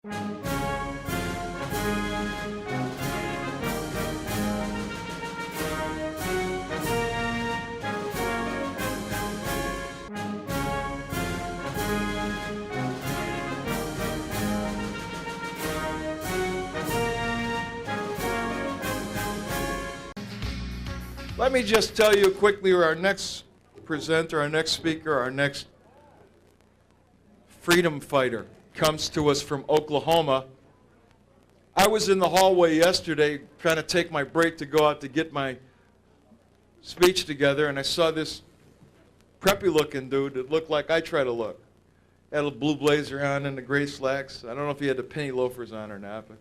Let me just tell you quickly our next presenter, our next speaker, our next freedom fighter comes to us from Oklahoma. I was in the hallway yesterday trying to take my break to go out to get my speech together, and I saw this preppy-looking dude that looked like I try to look. Had a blue blazer on and the gray slacks. I don't know if he had the penny loafers on or not, but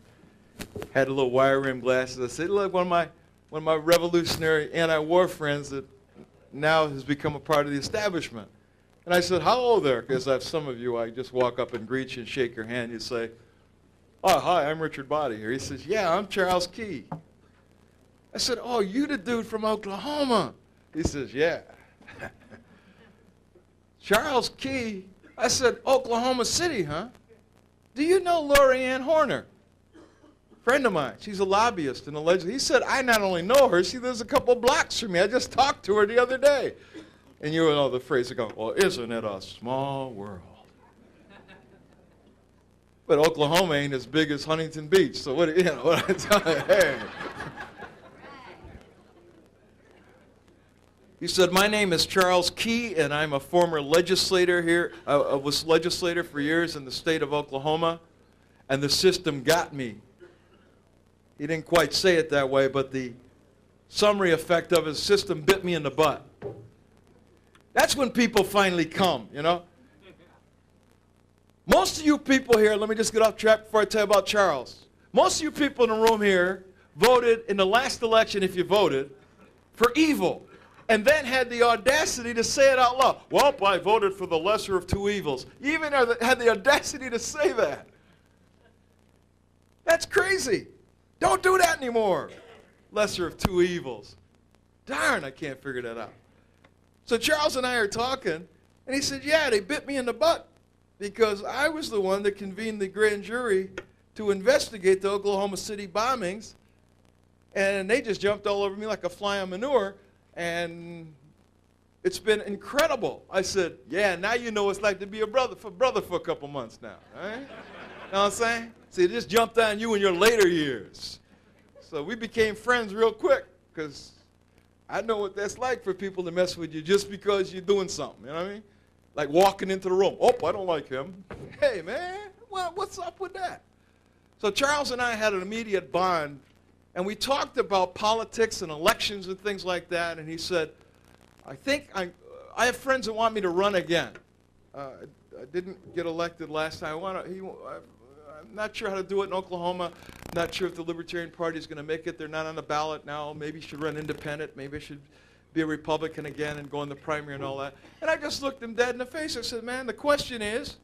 had a little wire rim glasses. I said, look, one of my revolutionary anti-war friends that now has become a part of the establishment. And I said, hello there, because I have some of you, I just walk up and greet you and shake your hand. You say, oh, hi, I'm Richard Body here. He says, yeah, I'm Charles Key. I said, oh, you the dude from Oklahoma. He says, yeah. Charles Key? I said, Oklahoma City, huh? Do you know Lori Ann Horner? Friend of mine. She's a lobbyist and a legislator. He said, I not only know her, she lives a couple blocks from me. I just talked to her the other day. And you know the phrase, go, well, isn't it a small world? But Oklahoma ain't as big as Huntington Beach, so what I tell you, hey. He said, my name is Charles Key, and I'm a former legislator here. I was legislator for years in the state of Oklahoma, and the system got me. He didn't quite say it that way, but the summary effect of his system bit me in the butt. That's when people finally come, you know. Most of you people here, let me just get off track before I tell you about Charles. Most of you people in the room here voted in the last election, if you voted, for evil. And then had the audacity to say it out loud. Well, I voted for the lesser of two evils. You even had the audacity to say that. That's crazy. Don't do that anymore. Lesser of two evils. Darn, I can't figure that out. So Charles and I are talking, and he said, yeah, they bit me in the butt because I was the one that convened the grand jury to investigate the Oklahoma City bombings, and they just jumped all over me like a fly on manure, and it's been incredible. I said, yeah, now you know what it's like to be a brother for a couple months now, right? You know what I'm saying? See, it just jumped on you in your later years. So we became friends real quick because I know what that's like for people to mess with you just because you're doing something, you know what I mean? Like walking into the room. Oh, I don't like him. Hey, man, well, what's up with that? So Charles and I had an immediate bond, and we talked about politics and elections and things like that, and he said, I think I have friends that want me to run again. I didn't get elected last time. I'm not sure how to do it in Oklahoma. Not sure if the Libertarian Party is going to make it. They're not on the ballot now. Maybe you should run independent. Maybe I should be a Republican again and go in the primary and all that. And I just looked him dead in the face. I said, man, the question is,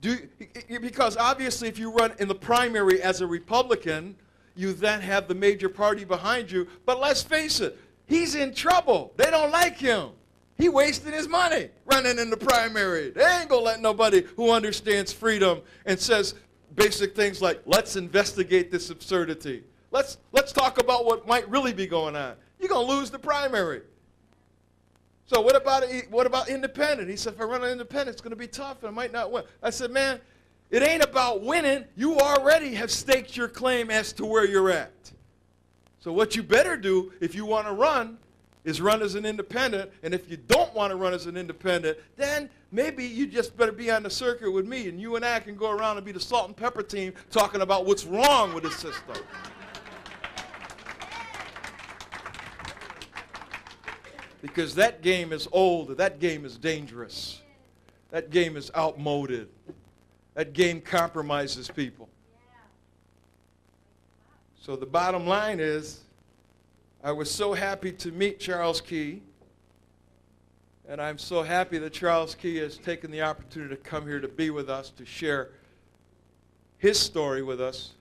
because obviously if you run in the primary as a Republican, you then have the major party behind you. But let's face it, he's in trouble. They don't like him. He wasted his money running in the primary. They ain't going to let nobody who understands freedom and says basic things like, let's investigate this absurdity. Let's talk about what might really be going on. You're going to lose the primary. So what about independent? He said, if I run an independent, it's going to be tough and I might not win. I said, man, it ain't about winning. You already have staked your claim as to where you're at. So what you better do if you want to run is run as an independent, and if you don't want to run as an independent, then maybe you just better be on the circuit with me, and you and I can go around and be the salt and pepper team talking about what's wrong with the system. Because that game is old, that game is dangerous, that game is outmoded, that game compromises people. So the bottom line is, I was so happy to meet Charles Key, and I'm so happy that Charles Key has taken the opportunity to come here to be with us, to share his story with us.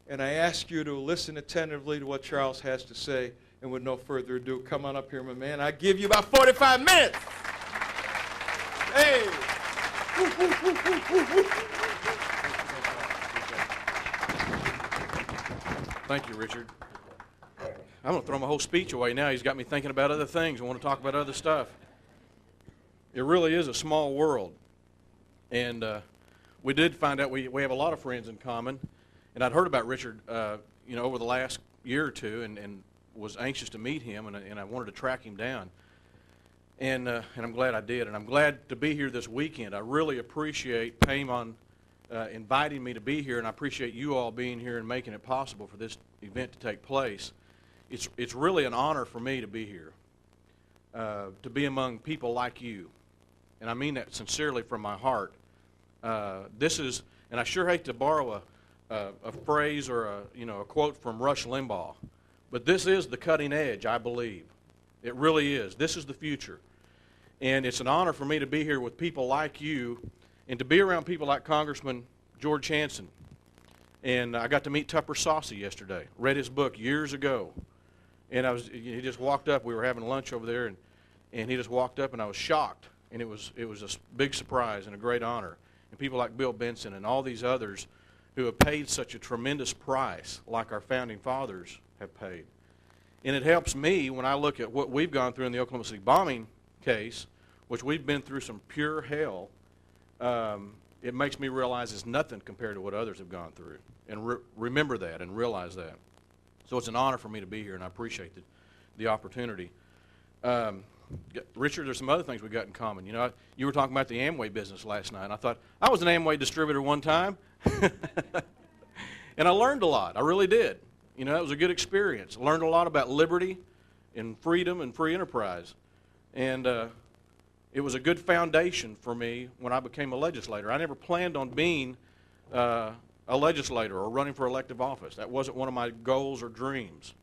And I ask you to listen attentively to what Charles has to say, and with no further ado, come on up here, my man. I give you about 45 minutes. Hey. Thank you, Richard. I'm going to throw my whole speech away now. He's got me thinking about other things. I want to talk about other stuff. It really is a small world. And we did find out we have a lot of friends in common. And I'd heard about Richard, over the last year or two and was anxious to meet him, and I wanted to track him down. And I'm glad I did. And I'm glad to be here this weekend. I really appreciate Paimon inviting me to be here, and I appreciate you all being here and making it possible for this event to take place. It's really an honor for me to be here, to be among people like you, and I mean that sincerely from my heart. This is, and I sure hate to borrow a phrase or a quote from Rush Limbaugh, but this is the cutting edge, I believe. It really is. This is the future, and it's an honor for me to be here with people like you, and to be around people like Congressman George Hansen. And I got to meet Tupper Saucy yesterday. Read his book years ago. And he just walked up. We were having lunch over there, and he just walked up, and I was shocked. And it was a big surprise and a great honor. And people like Bill Benson and all these others who have paid such a tremendous price, like our founding fathers have paid. And it helps me when I look at what we've gone through in the Oklahoma City bombing case, which we've been through some pure hell. It makes me realize it's nothing compared to what others have gone through. And remember that and realize that. So it's an honor for me to be here, and I appreciate the opportunity. Richard, there's some other things we got in common. You were talking about the Amway business last night, and I thought, I was an Amway distributor one time, and I learned a lot. I really did. It was a good experience. I learned a lot about liberty and freedom and free enterprise. And it was a good foundation for me when I became a legislator. I never planned on being a legislator or running for elective office. That wasn't one of my goals or dreams.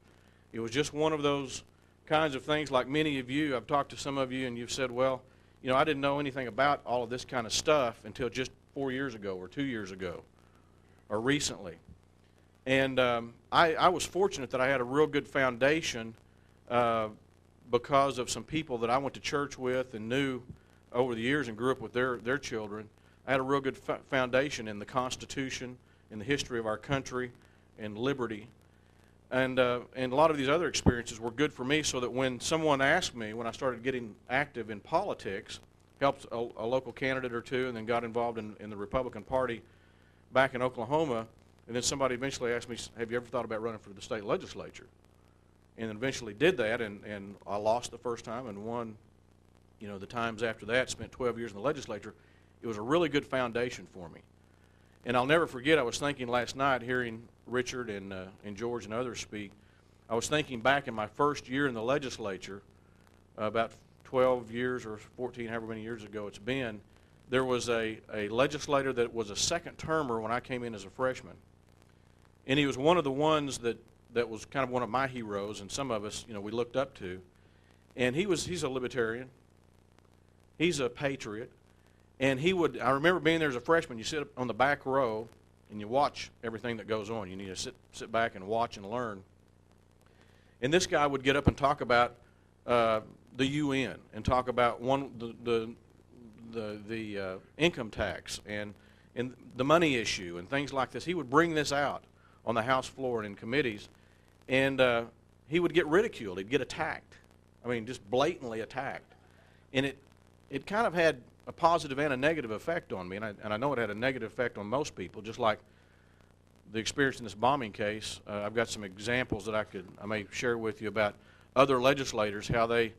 It was just one of those kinds of things, like many of you. I've talked to some of you, and you've said, well, I didn't know anything about all of this kind of stuff until just 4 years ago or 2 years ago or recently. And I was fortunate that I had a real good foundation because of some people that I went to church with and knew over the years and grew up with their children. I had a real good foundation in the Constitution, in the history of our country, and liberty. And a lot of these other experiences were good for me, so that when someone asked me, when I started getting active in politics, helped a local candidate or two, and then got involved in the Republican Party back in Oklahoma, and then somebody eventually asked me, have you ever thought about running for the state legislature? And then eventually did that, and I lost the first time and won, the times after that, spent 12 years in the legislature. It was a really good foundation for me. And I'll never forget, I was thinking last night, hearing Richard and George and others speak, I was thinking back in my first year in the legislature, about 12 years or 14, however many years ago it's been, there was a legislator that was a second termer when I came in as a freshman. And he was one of the ones that was kind of one of my heroes, and some of us, we looked up to. And he's a libertarian. He's a patriot. And I remember being there as a freshman, you sit up on the back row and you watch everything that goes on. You need to sit back and watch and learn. And this guy would get up and talk about the UN and talk about the income tax and the money issue and things like this. He would bring this out on the House floor and in committees, and he would get ridiculed. He'd get attacked. I mean, just blatantly attacked. And it kind of had a positive and a negative effect on me, and I know it had a negative effect on most people, just like the experience in this bombing case. I've got some examples that I may share with you about other legislators, how they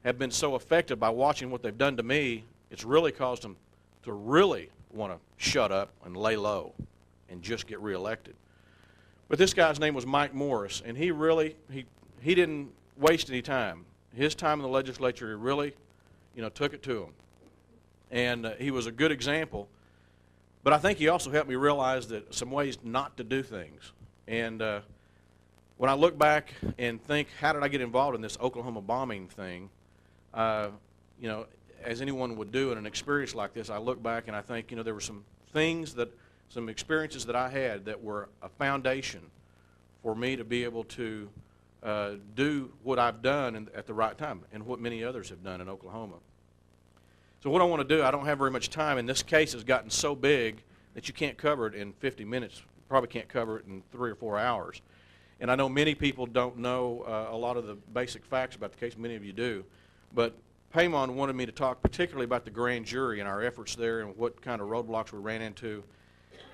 have been so affected by watching what they've done to me. It's really caused them to really want to shut up and lay low and just get reelected. But this guy's name was Mike Morris, and he didn't waste any time. His time in the legislature, he really, took it to him. And he was a good example. But I think he also helped me realize that some ways not to do things. And when I look back and think, how did I get involved in this Oklahoma bombing thing? As anyone would do in an experience like this, I look back and I think, there were some experiences that I had that were a foundation for me to be able to do what I've done at the right time and what many others have done in Oklahoma. So what I want to do, I don't have very much time, and this case has gotten so big that you can't cover it in 50 minutes. You probably can't cover it in 3 or 4 hours. And I know many people don't know a lot of the basic facts about the case. Many of you do. But Paymon wanted me to talk particularly about the grand jury and our efforts there and what kind of roadblocks we ran into.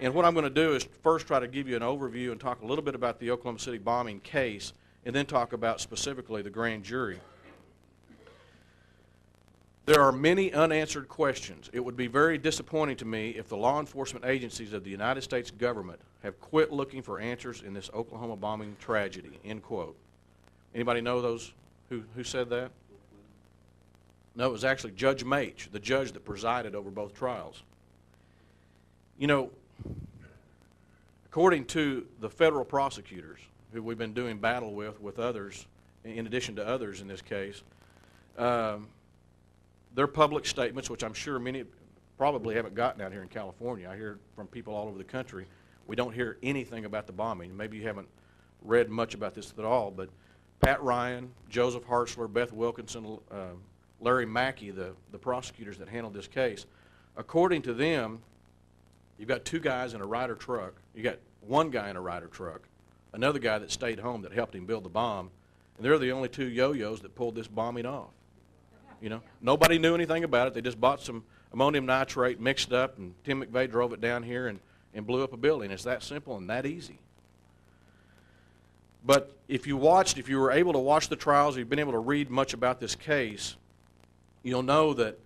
And what I'm going to do is first try to give you an overview and talk a little bit about the Oklahoma City bombing case, and then talk about specifically the grand jury. There are many unanswered questions. It would be very disappointing to me if the law enforcement agencies of the United States government have quit looking for answers in this Oklahoma bombing tragedy, end quote. Anybody know those who said that? No, it was actually Judge Mach, the judge that presided over both trials. You know, according to the federal prosecutors, who we've been doing battle with others, in addition to others in this case, their public statements, which I'm sure many probably haven't gotten out here in California. I hear from people all over the country. We don't hear anything about the bombing. Maybe you haven't read much about this at all, but Pat Ryan, Joseph Hartzler, Beth Wilkinson, Larry Mackey, the prosecutors that handled this case, according to them, you've got two guys in a Ryder truck. You got one guy in a Ryder truck, another guy that stayed home that helped him build the bomb, and they're the only two yo-yos that pulled this bombing off. You know, nobody knew anything about it. They just bought some ammonium nitrate, mixed it up, and Tim McVeigh drove it down here and blew up a building. It's that simple and that easy. But if you were able to watch the trials, if you've been able to read much about this case, you'll know that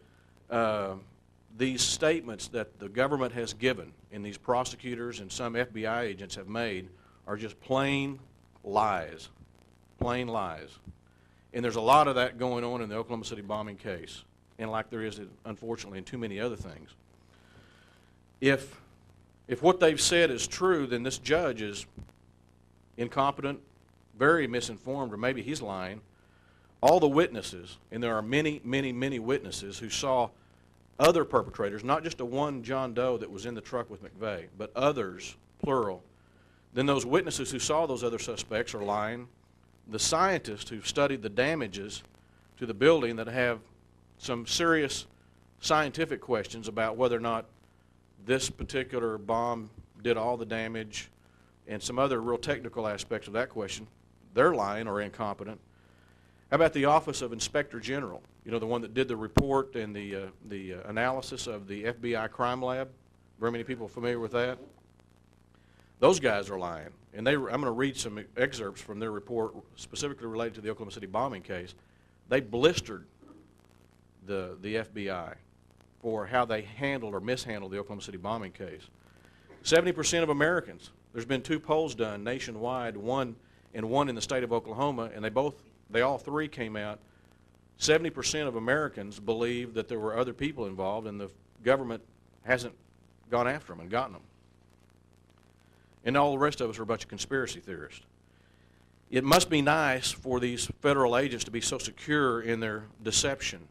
these statements that the government has given and these prosecutors and some FBI agents have made are just plain lies. Plain lies. And there's a lot of that going on in the Oklahoma City bombing case, and like there is, unfortunately, in too many other things. If what they've said is true, then this judge is incompetent, very misinformed, or maybe he's lying. All the witnesses, and there are many, many, many witnesses who saw other perpetrators, not just a one John Doe that was in the truck with McVeigh, but others, plural, then those witnesses who saw those other suspects are lying. The scientists who've studied the damages to the building that have some serious scientific questions about whether or not this particular bomb did all the damage and some other real technical aspects of that question, they're lying or incompetent. How about the Office of Inspector General? You know, the one that did the report and the analysis of the FBI crime lab? Very many people familiar with that? Those guys are lying. And I'm going to read some excerpts from their report specifically related to the Oklahoma City bombing case. They blistered the FBI for how they handled or mishandled the Oklahoma City bombing case. 70% of Americans, there's been 2 polls done nationwide, one in the state of Oklahoma, and they all three came out. 70% of Americans believe that there were other people involved and the government hasn't gone after them and gotten them. And all the rest of us are a bunch of conspiracy theorists. It must be nice for these federal agents to be so secure in their deception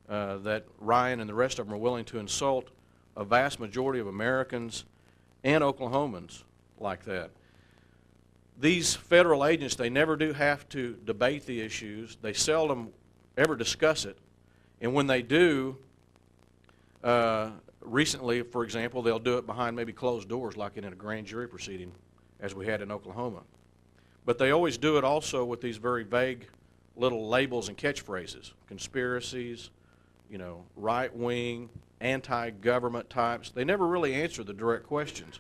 that Ryan and the rest of them are willing to insult a vast majority of Americans and Oklahomans like that. These federal agents, they never do have to debate the issues. They seldom ever discuss it. And when they do, recently, for example, they'll do it behind maybe closed doors like in a grand jury proceeding, as we had in Oklahoma. But they always do it also with these very vague little labels and catchphrases. Conspiracies, you know, right-wing, anti-government types. They never really answer the direct questions.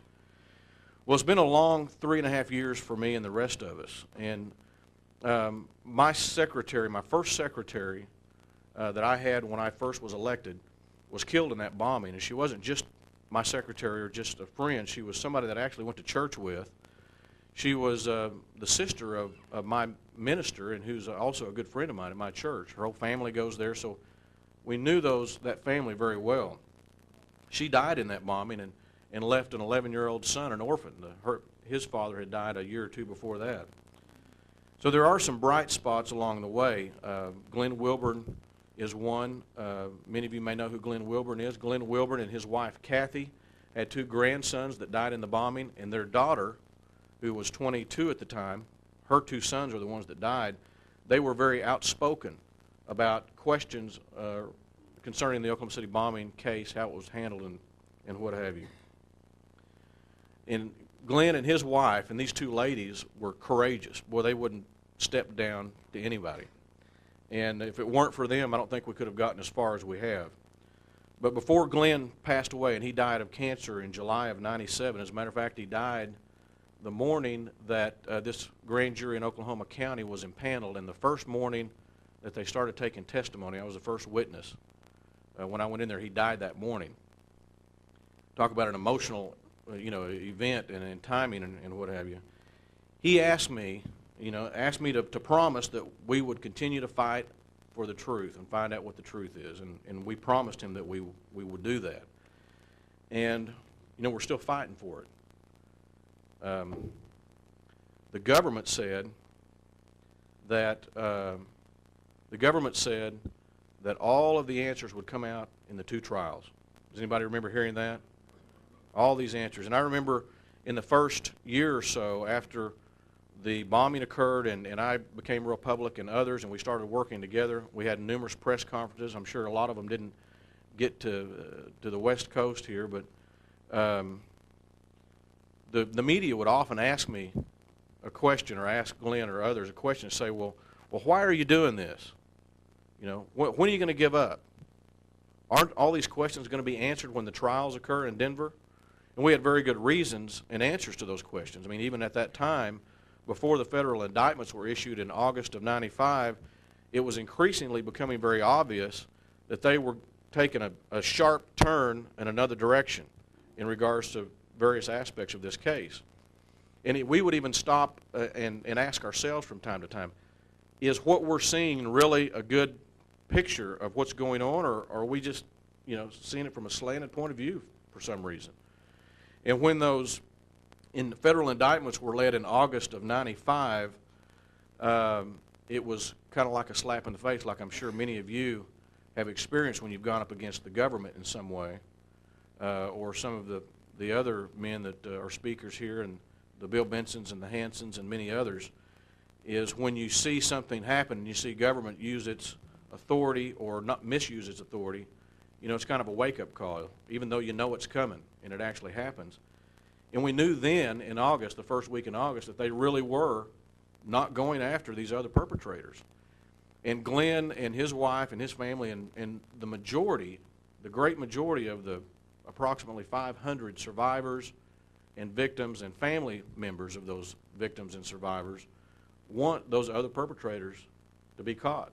Well, it's been a long 3.5 years for me and the rest of us. And my secretary, my first secretary that I had when I first was elected, was killed in that bombing. And she wasn't just my secretary or just a friend. She was somebody that I actually went to church with. She was the sister of my minister, and who's also a good friend of mine at my church. Her whole family goes there, so we knew that family very well. She died in that bombing and left an 11-year-old son, an orphan. His father had died a year or two before that. So there are some bright spots along the way. Glenn Wilburn is one. Many of you may know who Glenn Wilburn is. Glenn Wilburn and his wife, Kathy, had 2 grandsons that died in the bombing, and their daughter, who was 22 at the time, her 2 sons are the ones that died. They were very outspoken about questions concerning the Oklahoma City bombing case, how it was handled, and what have you. And Glenn and his wife and these two ladies were courageous. Boy, they wouldn't step down to anybody. And if it weren't for them, I don't think we could have gotten as far as we have. But before Glenn passed away, and he died of cancer in July of '97, as a matter of fact, he died the morning that this grand jury in Oklahoma County was impaneled, and the first morning that they started taking testimony, I was the first witness. When I went in there, he died that morning. Talk about an emotional event and timing and what have you. He asked me, to promise that we would continue to fight for the truth and find out what the truth is, and we promised him that we would do that. And we're still fighting for it. The government said that all of the answers would come out in the 2 trials. Does anybody remember hearing that? All these answers. And I remember in the first year or so after the bombing occurred and I became real public and others, and we started working together, we had numerous press conferences. I'm sure a lot of them didn't get to the West Coast here, but the media would often ask me a question, or ask Glenn or others a question, and say, well, why are you doing this? When are you going to give up? Aren't all these questions going to be answered when the trials occur in Denver? And we had very good reasons and answers to those questions. I mean, even at that time, before the federal indictments were issued in August of '95, it was increasingly becoming very obvious that they were taking a sharp turn in another direction in regards to various aspects of this case. And we would even stop and ask ourselves from time to time, is what we're seeing really a good picture of what's going on, or are we just seeing it from a slanted point of view for some reason? And when those federal indictments were led in August of '95, it was kind of like a slap in the face, like I'm sure many of you have experienced when you've gone up against the government in some way, or some of the other men that are speakers here, and the Bill Bensons and the Hansons and many others, is when you see something happen and you see government use its authority or not misuse its authority, it's kind of a wake-up call, even though you know it's coming and it actually happens. And we knew then in August, the first week in August, that they really were not going after these other perpetrators. And Glenn and his wife and his family and the great majority of the approximately 500 survivors and victims and family members of those victims and survivors want those other perpetrators to be caught.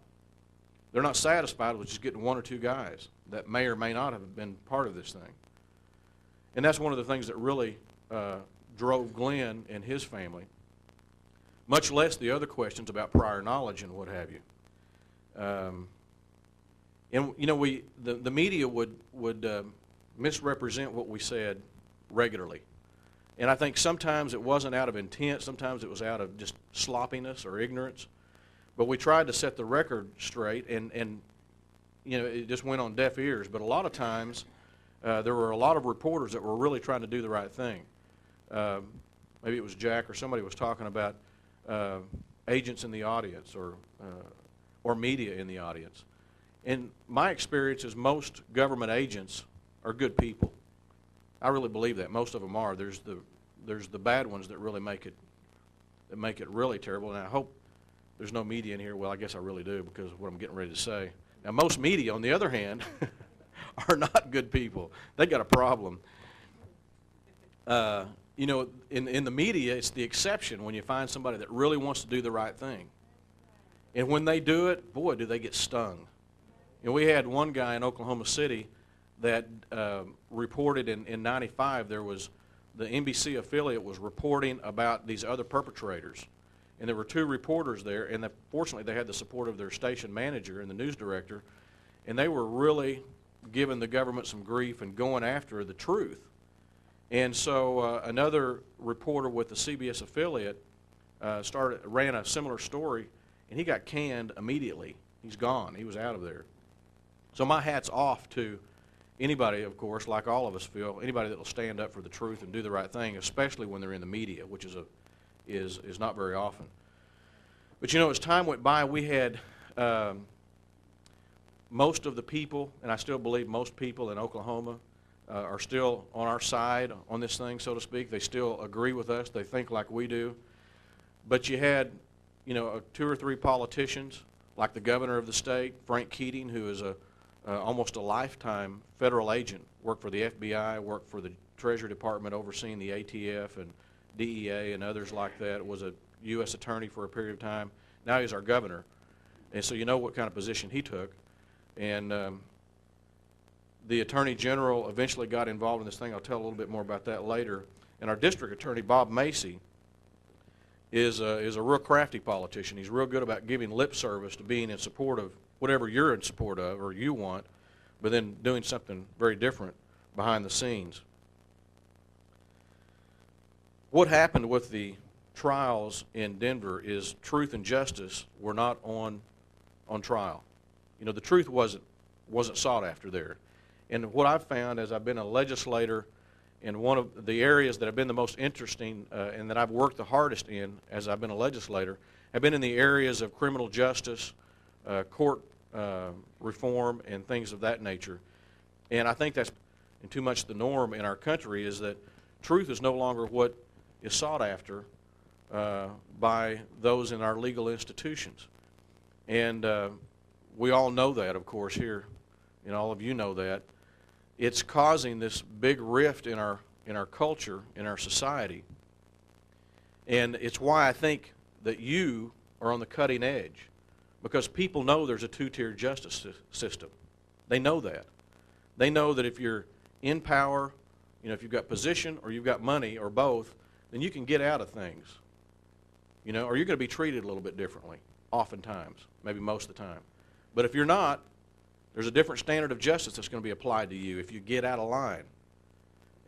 They're not satisfied with just getting 1 or 2 guys that may or may not have been part of this thing. And that's one of the things that really drove Glenn and his family, much less the other questions about prior knowledge and what have you. The media would misrepresent what we said regularly. And I think sometimes it wasn't out of intent, sometimes it was out of just sloppiness or ignorance. But we tried to set the record straight, and it just went on deaf ears. But a lot of times, there were a lot of reporters that were really trying to do the right thing. Maybe it was Jack or somebody was talking about agents in the audience or media in the audience. And my experience is most government agents are good people. I really believe that. Most of them are. There's the bad ones that really make it really terrible. And I hope there's no media in here. Well, I guess I really do, because of what I'm getting ready to say. Now, most media, on the other hand, are not good people. They got a problem. In the media, it's the exception when you find somebody that really wants to do the right thing. And when they do it, boy, do they get stung. We had one guy in Oklahoma City that reported in '95, there was the NBC affiliate was reporting about these other perpetrators. And there were 2 reporters there, and fortunately they had the support of their station manager and the news director, and they were really giving the government some grief and going after the truth. And so another reporter with the CBS affiliate ran a similar story, and he got canned immediately. He's gone. He was out of there. So my hat's off to anybody, of course, like all of us feel, anybody that will stand up for the truth and do the right thing, especially when they're in the media, which is not very often. But as time went by, we had most of the people, and I still believe most people in Oklahoma, are still on our side on this thing, so to speak. They still agree with us. They think like we do. But you had, you know, 2 or 3 politicians, like the governor of the state, Frank Keating, who is almost a lifetime federal agent, worked for the FBI, worked for the Treasury Department overseeing the ATF and DEA and others like that, was a U.S. attorney for a period of time. Now he's our governor. And so you know what kind of position he took. And the Attorney General eventually got involved in this thing. I'll tell a little bit more about that later. And our district attorney, Bob Macy, is a real crafty politician. He's real good about giving lip service to being in support of whatever you're in support of or you want, but then doing something very different behind the scenes. What happened with the trials in Denver is truth and justice were not on trial. You know, the truth wasn't sought after there. And what I've found as I've been a legislator in one of the areas that have been the most interesting and that I've worked the hardest in as I've been a legislator have been in the areas of criminal justice, court reform, and things of that nature. And I think that's too much the norm in our country, is that truth is no longer what is sought after by those in our legal institutions. And we all know that, of course, here, and all of you know that. It's causing this big rift in our culture, in our society. And it's why I think that you are on the cutting edge, because people know there's a 2-tiered justice system. They know that. They know that if you're in power, you know, if you've got position or you've got money or both, then you can get out of things, you know, or you're going to be treated a little bit differently, oftentimes, maybe most of the time. But if you're not, there's a different standard of justice that's going to be applied to you if you get out of line.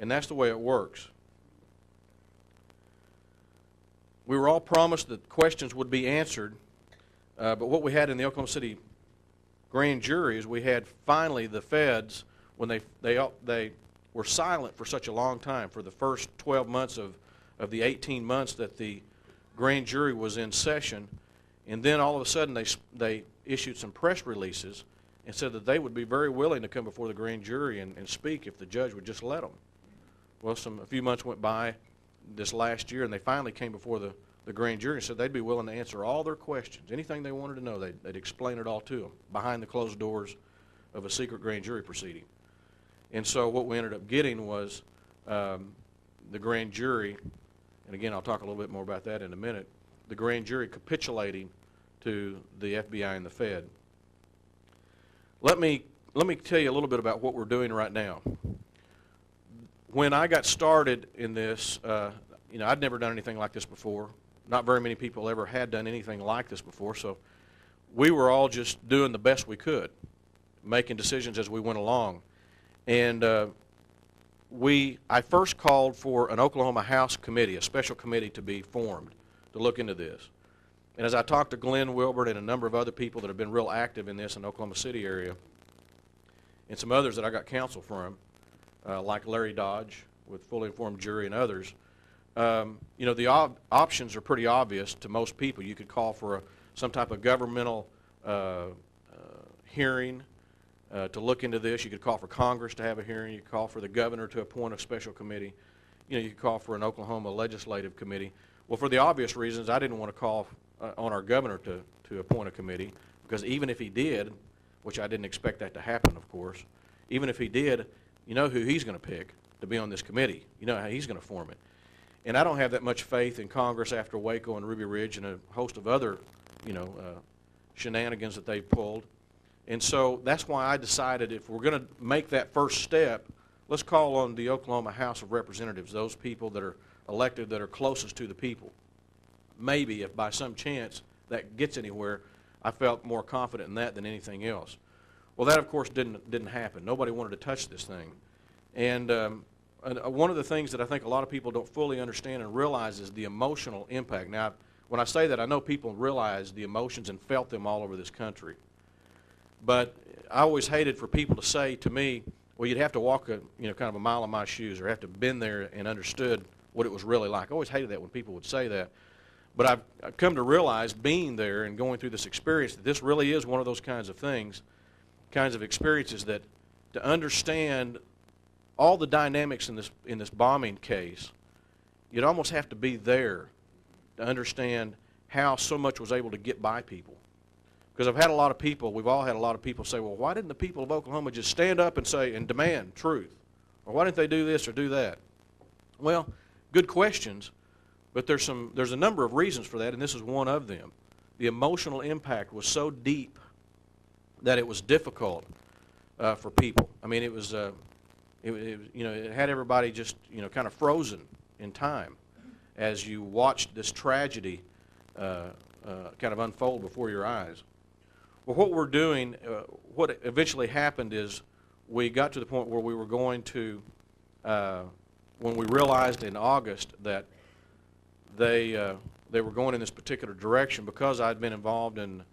And that's the way it works. We were all promised that questions would be answered, but what we had in the Oklahoma City grand jury is we had finally the feds, when they were silent for such a long time, for the first 12 months of the 18 months that the grand jury was in session, and then all of a sudden they issued some press releases and said that they would be very willing to come before the grand jury and speak if the judge would just let them. Well, a few months went by this last year, and they finally came before the grand jury and said they'd be willing to answer all their questions. Anything they wanted to know, they'd explain it all to them behind the closed doors of a secret grand jury proceeding. And so what we ended up getting was the grand jury, and again I'll talk a little bit more about that in a minute, the grand jury capitulating to the FBI and the Fed. Let me tell you a little bit about what we're doing right now. When I got started in this, you know, I'd never done anything like this before. Not very many people ever had done anything like this before, so we were all just doing the best we could, making decisions as we went along. And I first called for an Oklahoma House committee, a special committee to be formed to look into this. And as I talked to Glenn Wilbert and a number of other people that have been real active in this in the Oklahoma City area, and some others that I got counsel from, like Larry Dodge with Fully Informed Jury and others, you know, the options are pretty obvious to most people. You could call for some type of governmental hearing to look into this. You could call for Congress to have a hearing. You could call for the governor to appoint a special committee. You know, you could call for an Oklahoma legislative committee. Well, for the obvious reasons, I didn't want to call on our governor to appoint a committee, because even if he did, which I didn't expect that to happen, of course, even if he did, you know who he's going to pick to be on this committee. You know how he's going to form it. And I don't have that much faith in Congress after Waco and Ruby Ridge and a host of other, you know, shenanigans that they pulled. And so that's why I decided if we're going to make that first step, let's call on the Oklahoma House of Representatives, those people that are elected that are closest to the people. Maybe if by some chance that gets anywhere, I felt more confident in that than anything else. Well, that of course didn't happen. Nobody wanted to touch this thing. And one of the things that I think a lot of people don't fully understand and realize is the emotional impact. Now, when I say that, I know people realize the emotions and felt them all over this country. But I always hated for people to say to me, well, you'd have to walk kind of a mile in my shoes, or have to have been there and understood what it was really like. I always hated that when people would say that. But I've come to realize, being there and going through this experience, that this really is one of those kinds of things, kinds of experiences that to understand all the dynamics in this bombing case, you'd almost have to be there to understand how so much was able to get by people. Because I've had a lot of people, we've all had a lot of people say, well, why didn't the people of Oklahoma just stand up and say and demand truth? Or why didn't they do this or do that? Well, good questions, but there's a number of reasons for that, and this is one of them. The emotional impact was so deep that it was difficult for people. I mean, it was it had everybody just kind of frozen in time as you watched this tragedy kind of unfold before your eyes. Well, what we're doing, what eventually happened is we got to the point where we were going to, when we realized in August that they were going in this particular direction, because I'd been involved in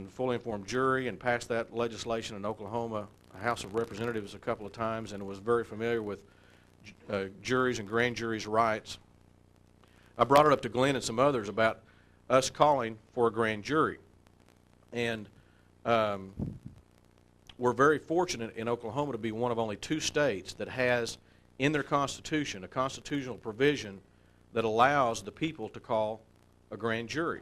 fully informed jury and passed that legislation in Oklahoma House of Representatives a couple of times and was very familiar with juries and grand juries' rights. I brought it up to Glenn and some others about us calling for a grand jury. And we're very fortunate in Oklahoma to be one of only 2 states that has in their constitution a constitutional provision that allows the people to call a grand jury.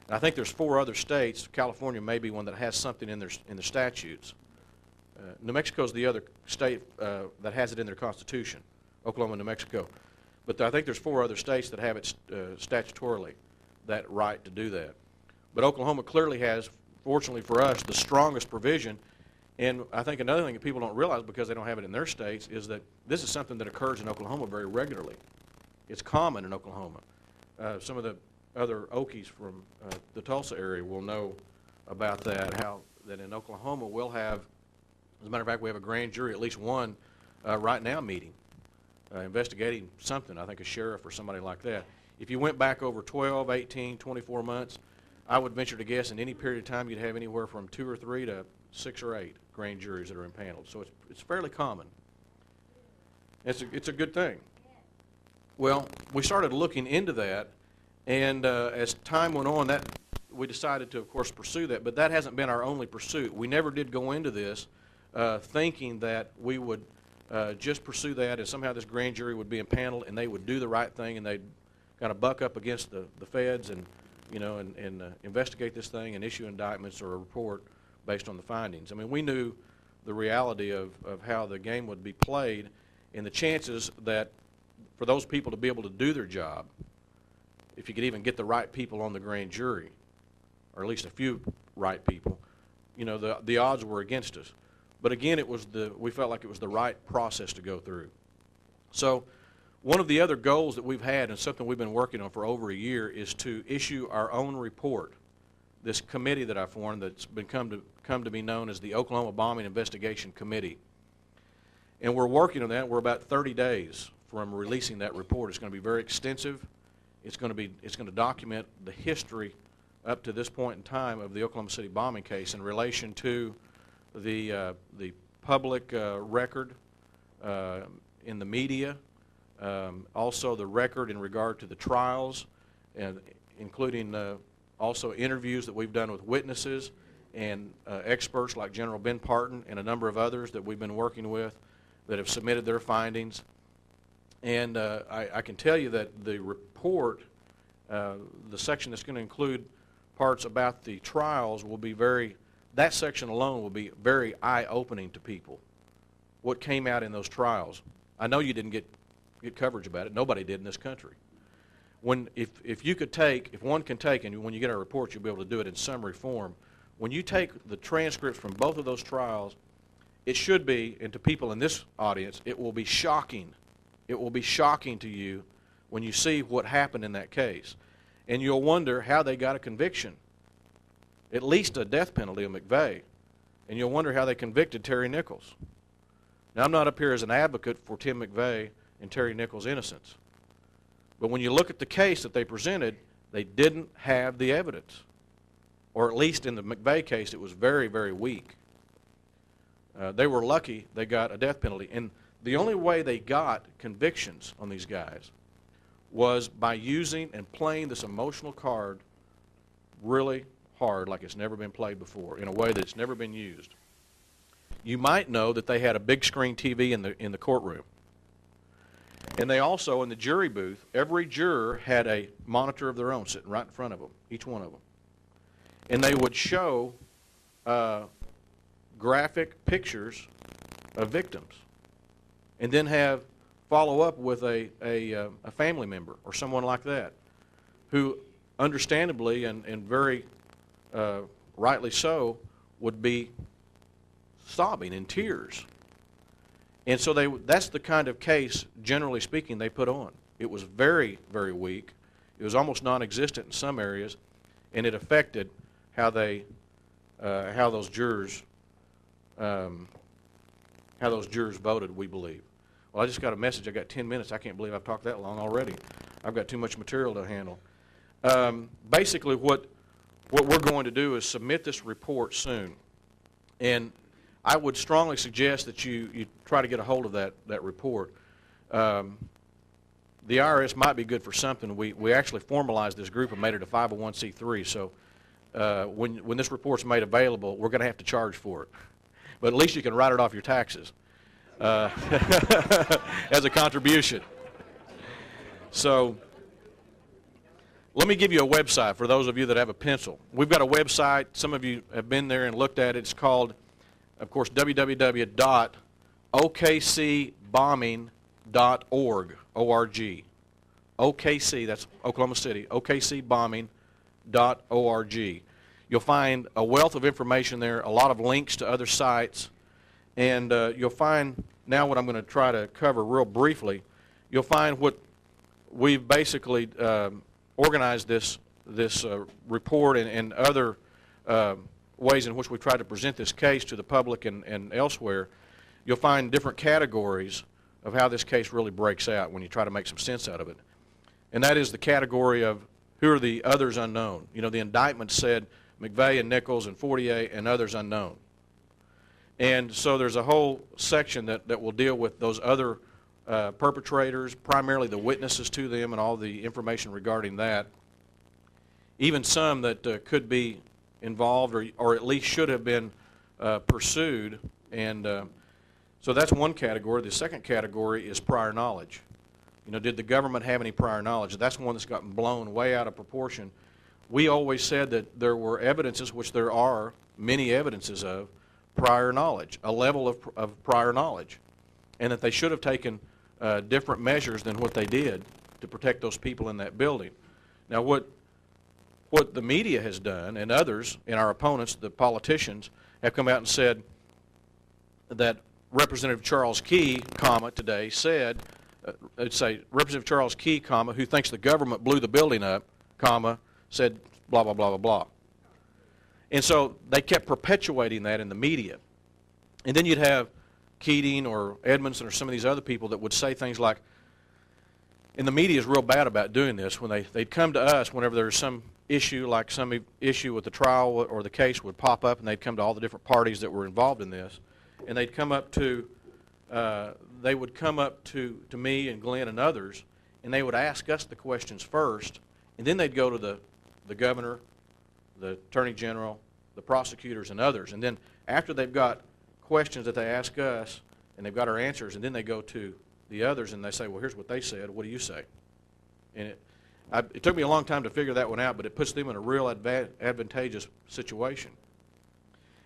And I think there's 4 other states. California may be one that has something in their statutes. New Mexico is the other state that has it in their constitution, Oklahoma and New Mexico. But I think there's 4 other states that have it statutorily, that right to do that. But Oklahoma clearly has, fortunately for us, the strongest provision. And I think another thing that people don't realize because they don't have it in their states is that this is something that occurs in Oklahoma very regularly. It's common in Oklahoma. Some of the other Okies from the Tulsa area will know about that, how that in Oklahoma we'll have, as a matter of fact, we have a grand jury, at least one right now meeting, investigating something, I think a sheriff or somebody like that. If you went back over 12, 18, 24 months, I would venture to guess in any period of time you'd have anywhere from 2 or 3 to 6 or 8 grand juries that are impaneled. So it's fairly common. It's a good thing. Well, we started looking into that, and as time went on, we decided to, of course, pursue that. But that hasn't been our only pursuit. We never did go into this thinking that we would just pursue that, and somehow this grand jury would be impaneled, and they would do the right thing, and they'd kind of buck up against the feds and investigate this thing and issue indictments or a report based on the findings. I mean, we knew the reality of how the game would be played and the chances that for those people to be able to do their job, if you could even get the right people on the grand jury, or at least a few right people, the odds were against us. But again, we felt like it was the right process to go through. So one of the other goals that we've had, and something we've been working on for over a year, is to issue our own report. This committee that I formed that's been come to be known as the Oklahoma Bombing Investigation Committee. And we're working on that. We're about 30 days from releasing that report. It's going to be very extensive. It's going to document the history up to this point in time of the Oklahoma City bombing case in relation to the public record in the media, also the record in regard to the trials, and including also interviews that we've done with witnesses and experts like General Ben Parton and a number of others that we've been working with that have submitted their findings. And I can tell you that the report, the section that's going to include parts about the trials will be that section alone will be very eye-opening to people. What came out in those trials. I know you didn't get coverage about it. Nobody did in this country. If one can take, and when you get our report, you'll be able to do it in summary form. When you take the transcripts from both of those trials, it should be, and to people in this audience, it will be shocking. It will be shocking to you when you see what happened in that case. And you'll wonder how they got a conviction, at least a death penalty of McVeigh. And you'll wonder how they convicted Terry Nichols. Now, I'm not up here as an advocate for Tim McVeigh and Terry Nichols' innocence. But when you look at the case that they presented, they didn't have the evidence. Or at least in the McVeigh case, it was very, very weak. They were lucky they got a death penalty. And the only way they got convictions on these guys was by using and playing this emotional card really hard, like it's never been played before, in a way that's never been used. you might know that they had a big screen TV in the courtroom. And they also, in the jury booth, every juror had a monitor of their own sitting right in front of them, each one of them. And they would show graphic pictures of victims, and then have follow up with a family member or someone like that, who understandably and very rightly so would be sobbing in tears. And so that's the kind of case, generally speaking, they put on. It was very, very weak. It was almost non-existent in some areas, and it affected how those jurors voted, we believe. Well, I just got a message. I got 10 minutes. I can't believe I've talked that long already. I've got too much material to handle. Basically, what we're going to do is submit this report soon, and I would strongly suggest that you try to get a hold of that report. The IRS might be good for something. We actually formalized this group and made it a 501c3. So when this report's made available, we're going to have to charge for it. But at least you can write it off your taxes as a contribution. So let me give you a website for those of you that have a pencil. We've got a website. Some of you have been there and looked at it. It's called, of course, www.okcbombing.org, O-R-G. OKC, that's Oklahoma City, okcbombing.org. You'll find a wealth of information there, a lot of links to other sites, and you'll find, now what I'm going to try to cover real briefly, you'll find what we've basically organized this report and other ways in which we try to present this case to the public and elsewhere. You'll find different categories of how this case really breaks out when you try to make some sense out of it. And that is the category of who are the others unknown. You know, the indictment said McVeigh and Nichols and Fortier and others unknown. And so there's a whole section that will deal with those other perpetrators, primarily the witnesses to them and all the information regarding that. Even some that could be involved or at least should have been pursued. And so that's one category. The second category is prior knowledge. You know, did the government have any prior knowledge? That's one that's gotten blown way out of proportion. We always said that there were evidences, which there are many evidences of, prior knowledge, a level of prior knowledge, and that they should have taken different measures than what they did to protect those people in that building. Now, what the media has done, and others, and our opponents, the politicians, have come out and said that Representative Charles Key, today said, Representative Charles Key, who thinks the government blew the building up, said blah, blah, blah, blah, blah. And so they kept perpetuating that in the media. And then you'd have Keating or Edmondson or some of these other people that would say things like, and the media is real bad about doing this, when they'd come to us whenever there was some issue, like some issue with the trial or the case would pop up, and they'd come to all the different parties that were involved in this, and they'd come up to, to me and Glenn and others, and they would ask us the questions first, and then they'd go to the governor, the attorney general, the prosecutors, and others. And then after they've got questions that they ask us, and they've got our answers, and then they go to the others, and they say, well, here's what they said. What do you say? And it took me a long time to figure that one out, but it puts them in a real advantageous situation.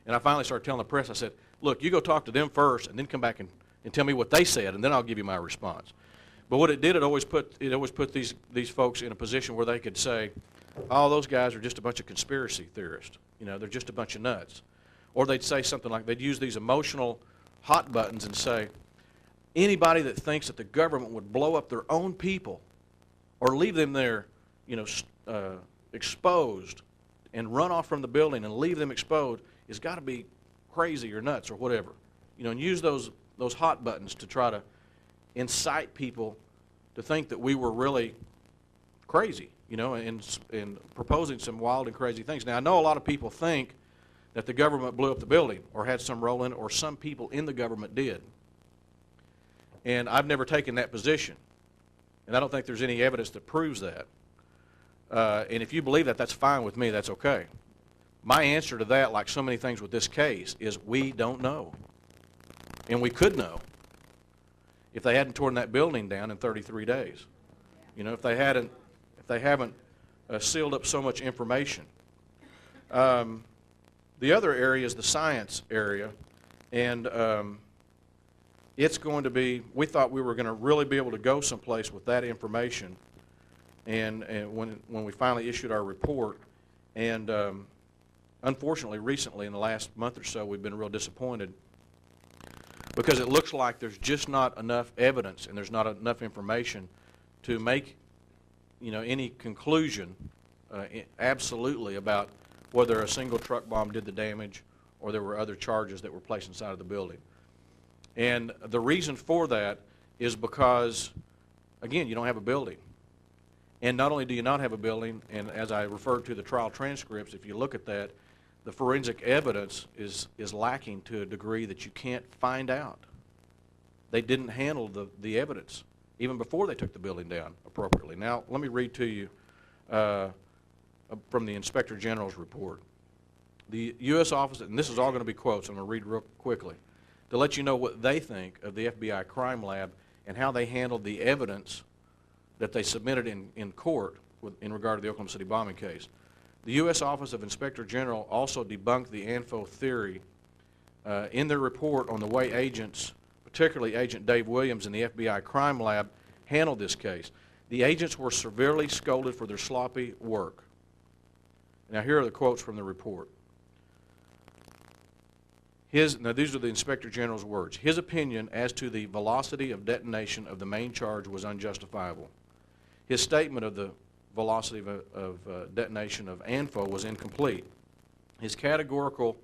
And I finally started telling the press, I said, look, you go talk to them first, and then come back and tell me what they said, and then I'll give you my response. But what it did, it always put these folks in a position where they could say, oh, those guys are just a bunch of conspiracy theorists. You know, they're just a bunch of nuts. Or they'd say something like, they'd use these emotional hot buttons and say, anybody that thinks that the government would blow up their own people or leave them there, you know, exposed and run off from the building and leave them exposed has got to be crazy or nuts or whatever. You know, and use those hot buttons to try to incite people to think that we were really crazy, you know, and proposing some wild and crazy things. Now, I know a lot of people think that the government blew up the building or had some role in it, or some people in the government did. And I've never taken that position. And I don't think there's any evidence that proves that. And if you believe that, that's fine with me. That's okay. My answer to that, like so many things with this case, is we don't know. And we could know if they hadn't torn that building down in 33 days. You know, if they haven't sealed up so much information. The other area is the science area, and it's going to be, we thought we were going to really be able to go someplace with that information, and when we finally issued our report, and unfortunately recently in the last month or so we've been real disappointed because it looks like there's just not enough evidence and there's not enough information to make, you know, any conclusion absolutely about whether a single truck bomb did the damage or there were other charges that were placed inside of the building. And the reason for that is because, again, you don't have a building. And not only do you not have a building, and as I referred to the trial transcripts, if you look at that, the forensic evidence is lacking to a degree that you can't find out. They didn't handle the evidence even before they took the building down appropriately. Now, let me read to you from the Inspector General's report. The U.S. Office, and this is all going to be quotes, I'm going to read real quickly, to let you know what they think of the FBI crime lab and how they handled the evidence that they submitted in court in regard to the Oklahoma City bombing case. The U.S. Office of Inspector General also debunked the ANFO theory in their report on the way agents, particularly Agent Dave Williams and the FBI crime lab, handled this case. The agents were severely scolded for their sloppy work. Now here are the quotes from the report. Now these are the Inspector General's words. His opinion as to the velocity of detonation of the main charge was unjustifiable. His statement of the velocity of detonation of ANFO was incomplete. His categorical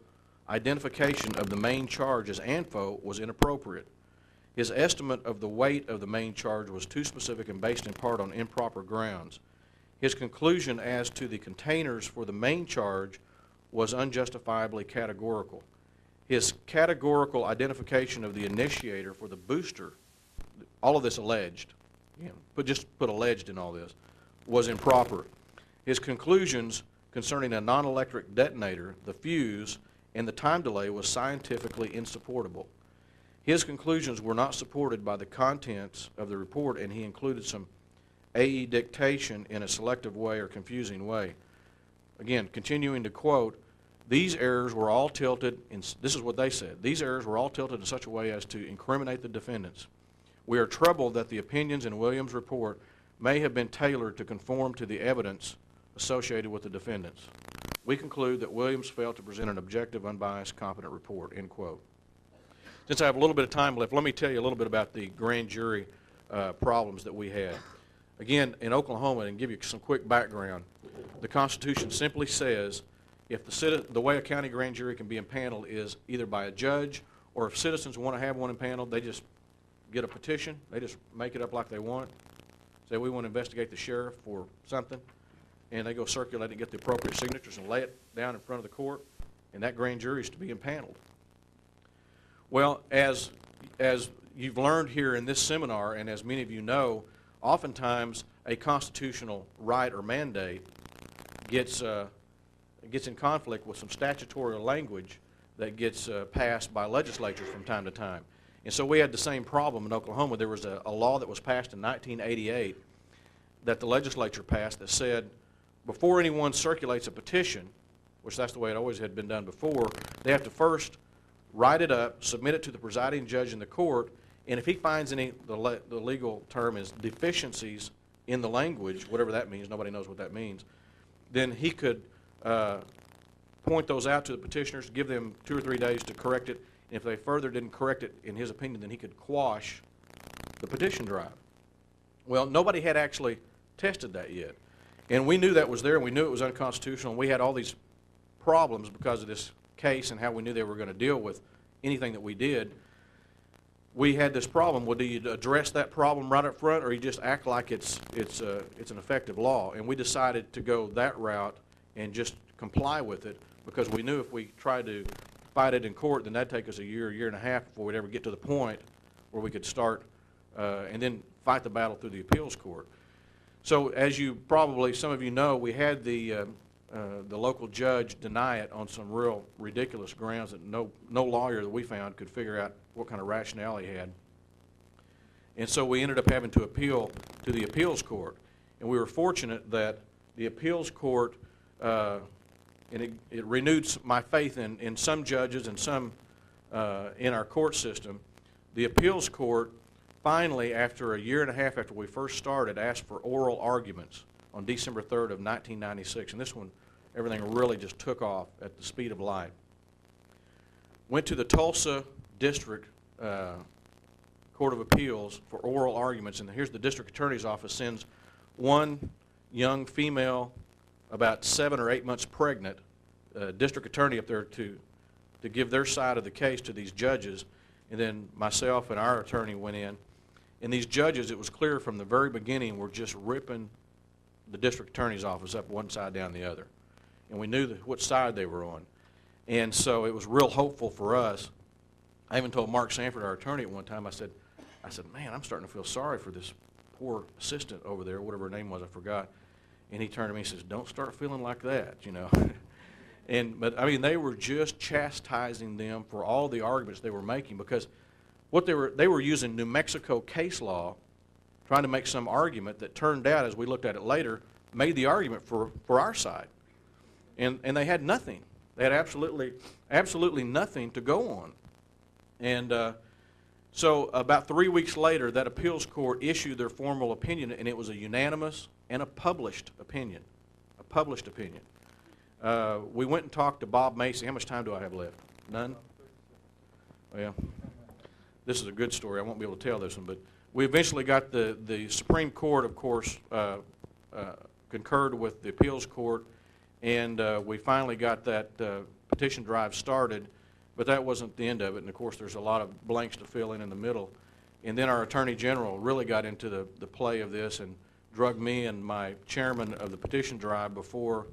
identification of the main charge as ANFO was inappropriate. His estimate of the weight of the main charge was too specific and based in part on improper grounds. His conclusion as to the containers for the main charge was unjustifiably categorical. His categorical identification of the initiator for the booster, all of this alleged, just put alleged in all this, was improper. His conclusions concerning a non-electric detonator, the fuse, and the time delay was scientifically insupportable. His conclusions were not supported by the contents of the report, and he included some AE dictation in a selective way or confusing way. Again, continuing to quote, these errors were all tilted, this is what they said, these errors were all tilted in such a way as to incriminate the defendants. We are troubled that the opinions in Williams' report may have been tailored to conform to the evidence associated with the defendants. We conclude that Williams failed to present an objective, unbiased, competent report, end quote. Since I have a little bit of time left, let me tell you a little bit about the grand jury problems that we had. Again, in Oklahoma, and give you some quick background, the Constitution simply says if the way a county grand jury can be impaneled is either by a judge, or if citizens want to have one impaneled, they just get a petition, they just make it up like they want, say we want to investigate the sheriff for something, and they go circulate and get the appropriate signatures and lay it down in front of the court, and that grand jury is to be impaneled. Well, as you've learned here in this seminar, and as many of you know, oftentimes a constitutional right or mandate gets in conflict with some statutory language that gets passed by legislatures from time to time. And so we had the same problem in Oklahoma. There was a law that was passed in 1988 that the legislature passed that said before anyone circulates a petition, which that's the way it always had been done before, they have to first write it up, submit it to the presiding judge in the court, and if he finds any, the legal term is deficiencies in the language, whatever that means, nobody knows what that means, then he could point those out to the petitioners, give them 2 or 3 days to correct it, and if they further didn't correct it, in his opinion, then he could quash the petition drive. Well, nobody had actually tested that yet. And we knew that was there, and we knew it was unconstitutional, and we had all these problems because of this case and how we knew they were going to deal with anything that we did. We had this problem. Well, do you address that problem right up front, or you just act like it's an effective law? And we decided to go that route and just comply with it, because we knew if we tried to fight it in court, then that'd take us a year and a half before we'd ever get to the point where we could start and then fight the battle through the appeals court. So as you probably, some of you know, we had the the local judge deny it on some real ridiculous grounds that no lawyer that we found could figure out what kind of rationale he had. And so we ended up having to appeal to the appeals court. And we were fortunate that the appeals court, and it renewed my faith in some judges and some in our court system. The appeals court finally, after a year and a half after we first started, asked for oral arguments on December 3rd of 1996. And this one, everything really just took off at the speed of light. Went to the Tulsa District Court of Appeals for oral arguments, and here's the district attorney's office sends one young female, about 7 or 8 months pregnant, district attorney up there to give their side of the case to these judges, and then myself and our attorney went in. And these judges, it was clear from the very beginning, were just ripping the district attorney's office up one side down the other. And we knew which side they were on. And so it was real hopeful for us. I even told Mark Sanford, our attorney, at one time, I said, man, I'm starting to feel sorry for this poor assistant over there, whatever her name was, I forgot. And he turned to me and says, don't start feeling like that, you know. But I mean, they were just chastising them for all the arguments they were making, because what they were using New Mexico case law, trying to make some argument that turned out, as we looked at it later, made the argument for our side. And they had nothing. They had absolutely nothing to go on. And so about 3 weeks later, that appeals court issued their formal opinion, and it was a unanimous and a published opinion. A published opinion. We went and talked to Bob Macy. How much time do I have left? None? Well, this is a good story. I won't be able to tell this one, but we eventually got the Supreme Court, of course, concurred with the appeals court, and we finally got that petition drive started, but that wasn't the end of it. And of course, there's a lot of blanks to fill in the middle. And then our Attorney General really got into the play of this and drugged me and my chairman of the petition drive before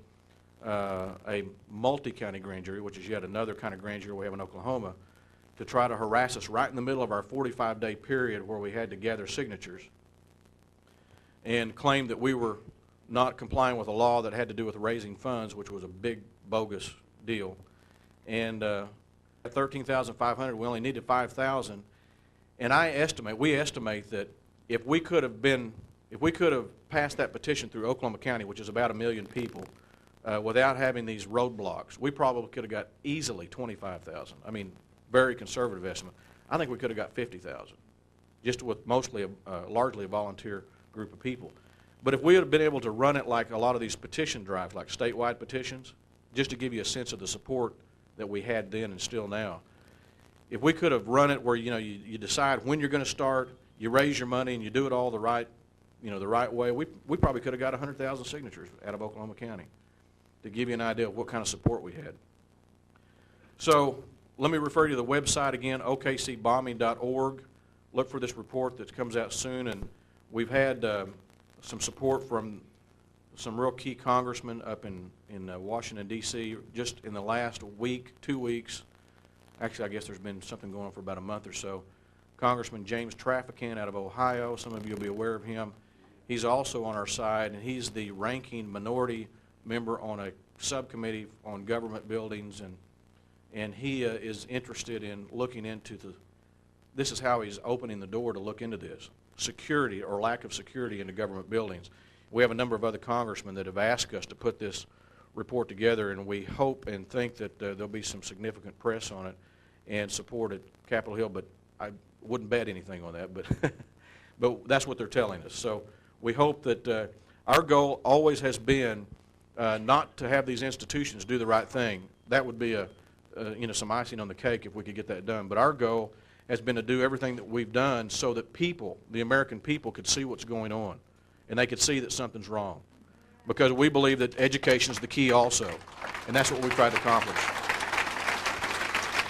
a multi-county grand jury, which is yet another kind of grand jury we have in Oklahoma, to try to harass us right in the middle of our 45-day period where we had to gather signatures, and claimed that we were not complying with a law that had to do with raising funds, which was a big bogus deal. And 13,500, we only needed 5,000. And we estimate that if we could have passed that petition through Oklahoma County, which is about 1 million people, without having these roadblocks, we probably could have got easily 25,000. I mean, very conservative estimate. I think we could have got 50,000, just with largely a volunteer group of people. But if we had been able to run it like a lot of these petition drives, like statewide petitions, just to give you a sense of the support that we had then and still now, if we could have run it where you decide when you're going to start, you raise your money, and you do it all the right way, we probably could have got 100,000 signatures out of Oklahoma County, to give you an idea of what kind of support we had. So let me refer you to the website again, okcbombing.org. Look for this report that comes out soon, and we've had some support from some real key congressmen up in Washington, D.C. just in the last week, 2 weeks. Actually, I guess there's been something going on for about a month or so. Congressman James Traficant out of Ohio, some of you will be aware of him. He's also on our side, and he's the ranking minority member on a subcommittee on government buildings, and he is interested in looking into this is how he's opening the door to look into this, security or lack of security into government buildings. We have a number of other congressmen that have asked us to put this report together, and we hope and think that there'll be some significant press on it and support at Capitol Hill, but I wouldn't bet anything on that, but but that's what they're telling us. So we hope that our goal always has been not to have these institutions do the right thing. That would be some icing on the cake if we could get that done. But our goal has been to do everything that we've done so that people, the American people, could see what's going on, and they could see that something's wrong. Because we believe that education is the key also, and that's what we've tried to accomplish.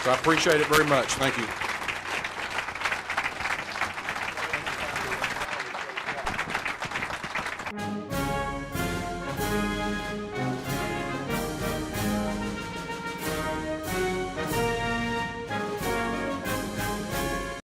So I appreciate it very much. Thank you.